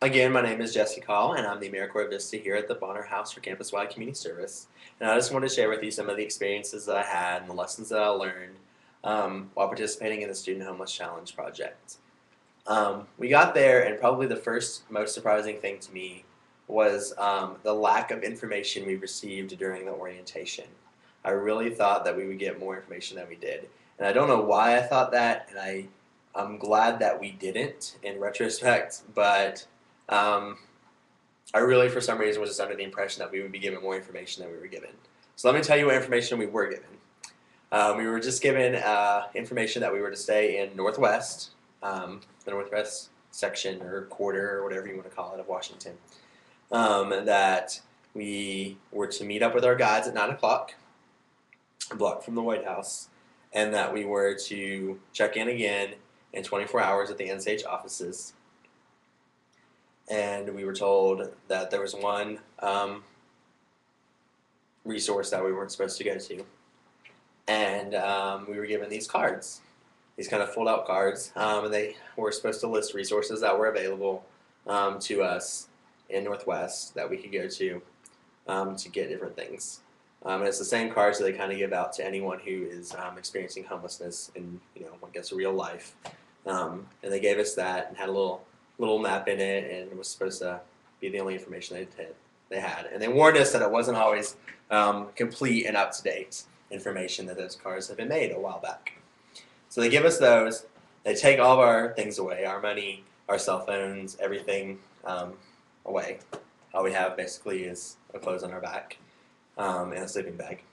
Again, my name is Jesse Call, and I'm the AmeriCorps Vista here at the Bonner House for Campus-Wide Community Service. And I just want to share with you some of the experiences that I had and the lessons that I learned while participating in the Student Homeless Challenge project. We got there, and probably the first most surprising thing to me was the lack of information we received during the orientation. I really thought that we would get more information than we did. And I don't know why I thought that, and I'm glad that we didn't in retrospect, but I really, for some reason, was just under the impression that we would be given more information than we were given. So let me tell you what information we were given. We were just given information that we were to stay in Northwest, the Northwest section or quarter or whatever you want to call it of Washington. That we were to meet up with our guides at 9 o'clock, a block from the White House, and that we were to check in again in 24 hours at the NCH offices. And we were told that there was one resource that we weren't supposed to go to. And we were given these cards, these kind of fold-out cards, and they were supposed to list resources that were available to us in Northwest that we could go to get different things. And it's the same cards that they kind of give out to anyone who is experiencing homelessness in, I guess, real life. And they gave us that and had a little map in it, and it was supposed to be the only information they had. And they warned us that it wasn't always complete and up-to-date information, that those cards had been made a while back. So they give us those. They take all of our things away, our money, our cell phones, everything away. All we have basically is our clothes on our back and a sleeping bag.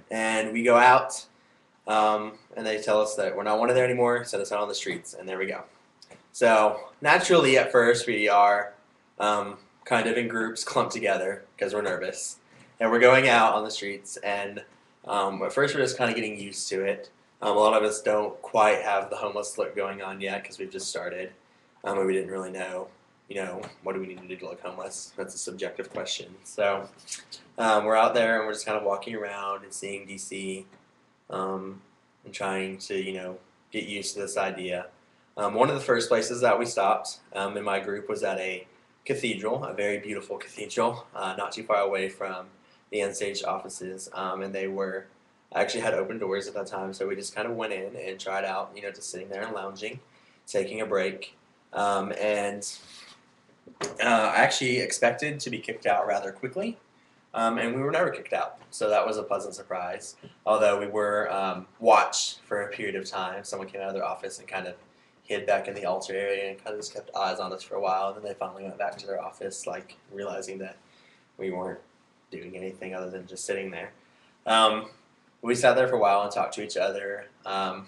And we go out, and they tell us that we're not wanted there anymore, send us out on the streets, and there we go. So naturally, at first, we are kind of in groups, clumped together because we're nervous, and we're going out on the streets. And at first, we're just kind of getting used to it. A lot of us don't quite have the homeless look going on yet because we've just started, and we didn't really know, what do we need to do to look homeless? That's a subjective question. So we're out there, and we're just kind of walking around and seeing DC, and trying to, get used to this idea. One of the first places that we stopped in my group was at a cathedral, a very beautiful cathedral, not too far away from the NCH offices, and they actually had open doors at that time, so we just kind of went in and tried out, just sitting there and lounging, taking a break, and I actually expected to be kicked out rather quickly, and we were never kicked out, so that was a pleasant surprise, although we were watched for a period of time. Someone came out of their office and kind of hid back in the altar area and kind of just kept eyes on us for a while, and then they finally went back to their office, realizing that we weren't doing anything other than just sitting there. We sat there for a while and talked to each other, and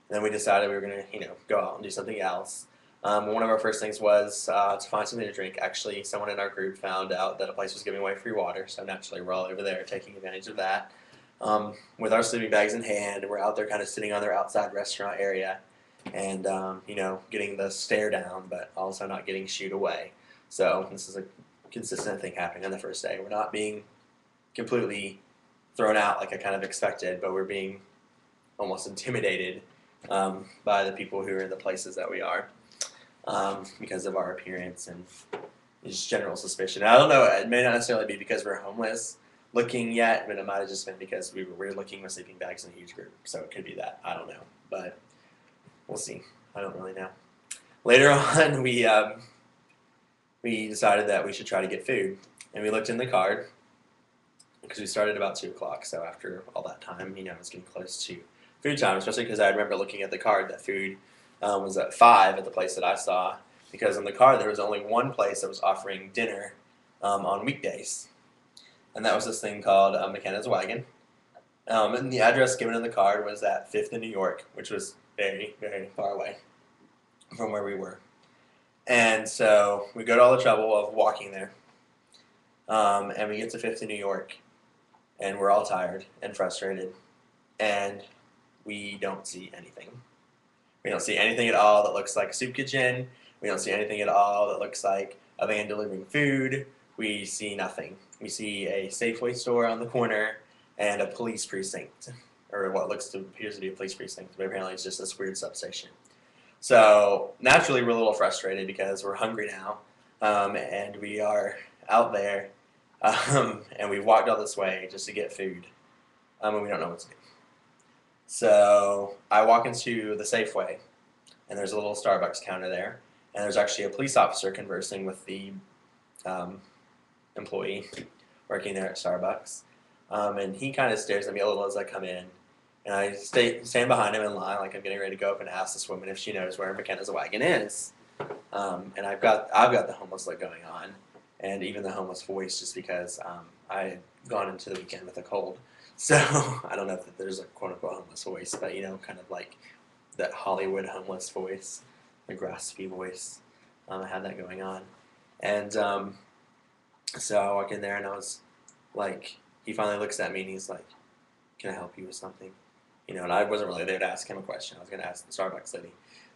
then we decided we were going to, go out and do something else. One of our first things was to find something to drink. Actually, someone in our group found out that a place was giving away free water, so naturally we're all over there taking advantage of that. With our sleeping bags in hand, we're out there kind of sitting on their outside restaurant area, and getting the stare down, but also not getting shooed away. So this is a consistent thing happening on the first day. We're not being completely thrown out like I kind of expected, but we're being almost intimidated by the people who are in the places that we are because of our appearance and just general suspicion. I don't know, it may not necessarily be because we're homeless looking yet, but it might have just been because we were looking with sleeping bags in a huge group. So it could be that. I don't know, but we'll see. I don't really know. Later on, we decided that we should try to get food, and we looked in the card because we started about 2 o'clock. So after all that time, it was getting close to food time, especially because I remember looking at the card that food was at 5 at the place that I saw, because on the card there was only one place that was offering dinner on weekdays, and that was this thing called McKenna's Wagon. And the address given in the card was at 5th in New York, which was very, very far away from where we were. And so we go to all the trouble of walking there, and we get to 5th in New York, and we're all tired and frustrated, and we don't see anything. We don't see anything at all that looks like a soup kitchen. We don't see anything at all that looks like a van delivering food. We see nothing. We see a Safeway store on the corner and a police precinct, or what appears to be a police precinct, but apparently it's just this weird substation. So naturally we're a little frustrated because we're hungry now, and we are out there, and we've walked all this way just to get food, and we don't know what to do. So I walk into the Safeway, and there's a little Starbucks counter there, and there's actually a police officer conversing with the um, employee working there at Starbucks, and he kind of stares at me a little as I come in, and I stand behind him in line like I'm getting ready to go up and ask this woman if she knows where McKenna's wagon is. And I've got the homeless look going on, and even the homeless voice, just because I had gone into the weekend with a cold. So I don't know if there's a quote unquote homeless voice, but kind of like that Hollywood homeless voice, the graspy voice. I had that going on, and so I walk in there, and I was like, he finally looks at me, and he's like, "Can I help you with something?" And I wasn't really there to ask him a question. I was going to ask the Starbucks lady.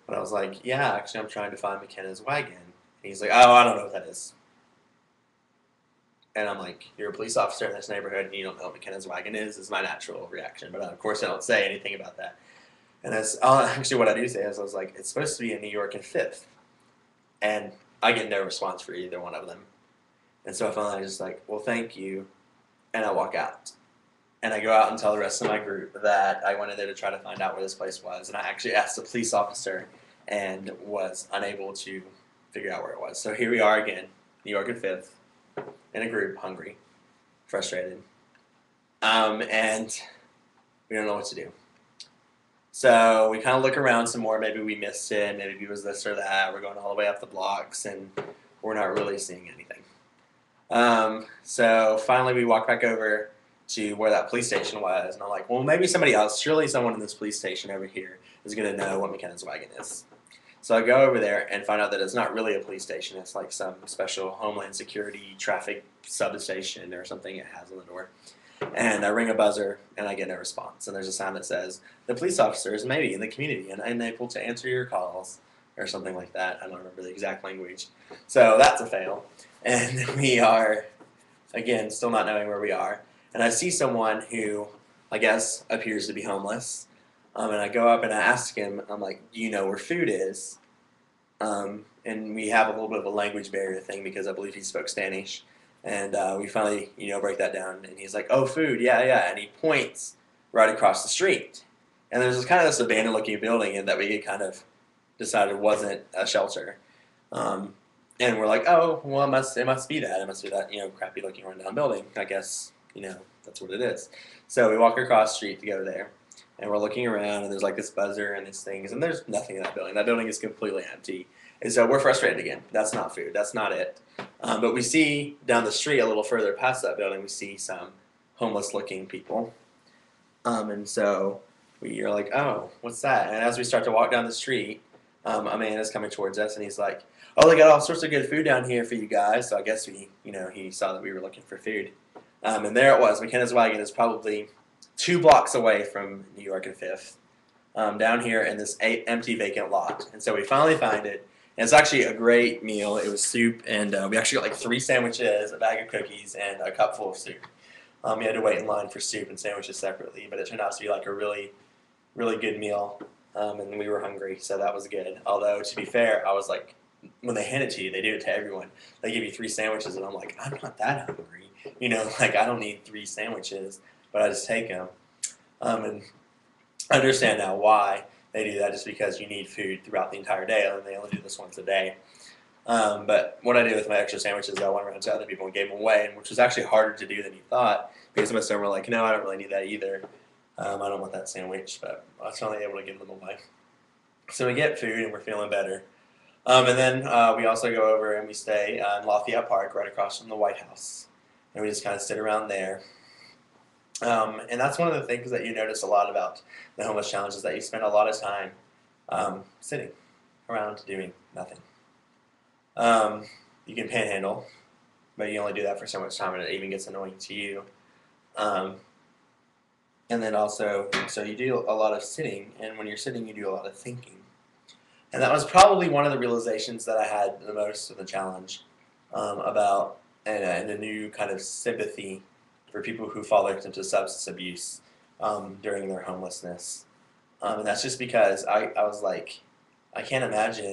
But I was like, yeah, actually, I'm trying to find McKenna's wagon. And he's like, oh, I don't know what that is. And I'm like, you're a police officer in this neighborhood, and you don't know what McKenna's wagon is my natural reaction. But of course, I don't say anything about that. And that's actually what I do say is I was like, it's supposed to be in New York and 5th. And I get no response for either one of them. And so I finally just like, well, thank you. And I walk out. And I go out and tell the rest of my group that I went in there to try to find out where this place was. And I actually asked the police officer and was unable to figure out where it was. So here we are again, New York and 5th, in a group, hungry, frustrated. And we don't know what to do. So we kind of look around some more. Maybe we missed it. Maybe it was this or that. We're going all the way up the blocks, and we're not really seeing anything. So finally we walk back over to where that police station was, and I'm like, well, maybe somebody else, surely someone in this police station over here is going to know what McKenna's wagon is. So I go over there and find out that it's not really a police station. It's like some special Homeland Security traffic substation or something it has on the door. And I ring a buzzer, and I get no response. And there's a sign that says, the police officers may be in the community and unable to answer your calls, or something like that. I don't remember the exact language. So that's a fail. And we are, again, still not knowing where we are. And I see someone who, I guess, appears to be homeless. And I go up and I ask him, I'm like, do you know where food is? And we have a little bit of a language barrier thing because I believe he spoke Spanish. And we finally, break that down. And he's like, oh, food, yeah, yeah. And he points right across the street. And there's this abandoned looking building and that we kind of decided wasn't a shelter. And we're like, oh, well, it must be that. It must be that, crappy looking rundown building. I guess, that's what it is. So we walk across the street to go there. And we're looking around, and there's like this buzzer and these things, and there's nothing in that building. That building is completely empty. And so we're frustrated again. That's not food. That's not it. But we see down the street a little further past that building, we see some homeless-looking people. And so we are like, oh, what's that? And as we start to walk down the street, a man is coming towards us, and he's like, oh, they got all sorts of good food down here for you guys. So I guess he saw that we were looking for food. And there it was. McKenna's wagon is probably 2 blocks away from New York and 5th, down here in this empty vacant lot. And so we finally find it. And it's actually a great meal. It was soup, and we actually got like 3 sandwiches, a bag of cookies, and a cup full of soup. We had to wait in line for soup and sandwiches separately, but it turned out to be like a really, really good meal. And we were hungry, so that was good. Although, to be fair, I was like, when they hand it to you, they do it to everyone. They give you 3 sandwiches, and I'm like, I'm not that hungry. I don't need 3 sandwiches, but I just take them. And I understand now why they do that, just because you need food throughout the entire day, and they only do this once a day. But what I did with my extra sandwiches, I went around to other people and gave them away, which was actually harder to do than you thought, because most of them were like, no, I don't really need that either. I don't want that sandwich, but I was only able to give them away. So we get food, and we're feeling better. And then we also go over and we stay in Lafayette Park, right across from the White House. And we just kind of sit around there. And that's one of the things that you notice a lot about the homeless challenge, is that you spend a lot of time sitting around doing nothing. You can panhandle, but you only do that for so much time, and it even gets annoying to you. And then also, so you do a lot of sitting, and when you're sitting, you do a lot of thinking. And that was probably one of the realizations that I had the most of the challenge about, and a new kind of sympathy for people who fall victim to substance abuse during their homelessness. And that's just because I was like, I can't imagine